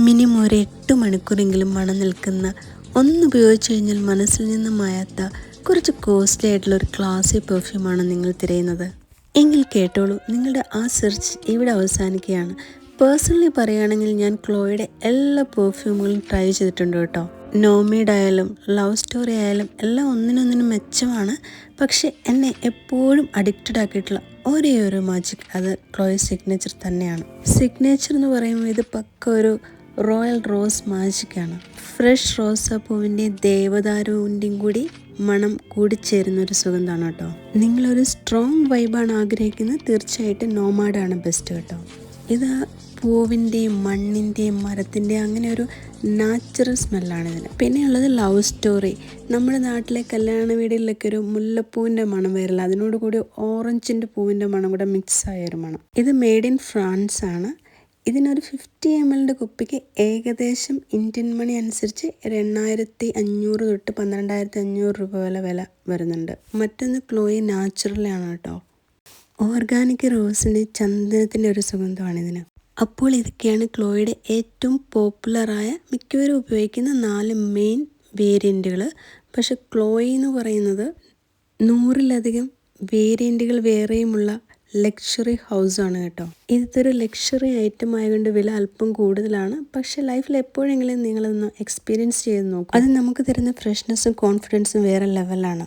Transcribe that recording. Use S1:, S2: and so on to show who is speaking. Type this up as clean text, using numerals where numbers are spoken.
S1: Minimum ഒരു 8 മണിക്കൂറെങ്കിലും മണം നിൽക്കുന്ന, ഉപയോഗിച്ച് കഴിഞ്ഞാൽ മനസ്സിൽ നിന്ന് മായാത്ത കുറച്ച് കോസ്റ്റ്ലി ആയിട്ടുള്ള ഒരു ക്ലാസി പെർഫ്യൂമാണ് നിങ്ങൾ തിരയുന്നത് എങ്കിൽ കേട്ടോളൂ, നിങ്ങളുടെ ആ സെർച്ച് ഇവിടെ അവസാനിക്കുകയാണ്. പേഴ്സണലി പറയുകയാണെങ്കിൽ ഞാൻ ക്ലോയുടെ എല്ലാ പെർഫ്യൂമുകളും ട്രൈ ചെയ്തിട്ടുണ്ട് കേട്ടോ. നോമേഡ് ആയാലും ലവ് സ്റ്റോറി ആയാലും എല്ലാം ഒന്നിനൊന്നിനും മെച്ചമാണ്. പക്ഷേ എന്നെ എപ്പോഴും അഡിക്റ്റഡ് ആക്കിയിട്ടുള്ള ഒരേ ഒരു മാജിക് അത് ക്ലോയ് സിഗ്നേച്ചർ തന്നെയാണ്. സിഗ്നേച്ചർ എന്ന് പറയുമ്പോൾ ഇത് പക്ക ഒരു റോയൽ റോസ് മാജിക്കാണ്. ഫ്രഷ് റോസാപ്പൂവിൻ്റെയും ദേവദാരുവിൻ്റെയും കൂടി മണം കൂടിച്ചേരുന്ന ഒരു സുഗന്ധമാണ് കേട്ടോ. നിങ്ങളൊരു സ്ട്രോങ് വൈബാണ് ആഗ്രഹിക്കുന്നത്, തീർച്ചയായിട്ടും നോമാഡാണ് ബെസ്റ്റ് കേട്ടോ. ഇത് പൂവിൻ്റെയും മണ്ണിൻ്റെയും മരത്തിൻ്റെയും അങ്ങനെ ഒരു നാച്ചുറൽ സ്മെല്ലാണ് ഇതിന്. പിന്നെയുള്ളത് ലവ് സ്റ്റോറി. നമ്മുടെ നാട്ടിലെ കല്യാണ വീടുകളിലൊക്കെ ഒരു മുല്ലപ്പൂവിൻ്റെ മണം വരില്ല, അതിനോട് കൂടി ഓറഞ്ചിൻ്റെ പൂവിൻ്റെ മണം കൂടെ മിക്സ് ആയ ഒരു മണം. ഇത് മെയ്ഡ് ഇൻ ഫ്രാൻസ് ആണ്. ഇതിനൊരു 50 ml കുപ്പിക്ക് ഏകദേശം ഇന്ത്യൻ മണി അനുസരിച്ച് 8500 തൊട്ട് 12500 രൂപ വില വരുന്നുണ്ട്. മറ്റൊന്ന് ക്ലോയി നാച്ചുറലാണ് കേട്ടോ. ഓർഗാനിക് റോസിൻ്റെ ചന്ദനത്തിൻ്റെ ഒരു സുഗന്ധമാണ് ഇതിന്. അപ്പോൾ ഇതൊക്കെയാണ് ക്ലോയുടെ ഏറ്റവും പോപ്പുലറായ മിക്കവരും ഉപയോഗിക്കുന്ന 4 മെയിൻ വേരിയൻറ്റുകൾ. പക്ഷെ ക്ലോയി എന്ന് പറയുന്നത് 100-ലധികം വേരിയൻറ്റുകൾ വേറെയുമുള്ള ലക്ഷറി ഹൗസാണ് കേട്ടോ. ഇതൊരു ലക്ഷറി ഐറ്റം ആയതുകൊണ്ട് വില അല്പം കൂടുതലാണ്. പക്ഷേ ലൈഫിൽ എപ്പോഴെങ്കിലും നിങ്ങളൊന്ന് എക്സ്പീരിയൻസ് ചെയ്ത് നോക്കും. അത് നമുക്ക് തരുന്ന ഫ്രഷ്നെസ്സും കോൺഫിഡൻസും വേറെ ലെവലാണ്.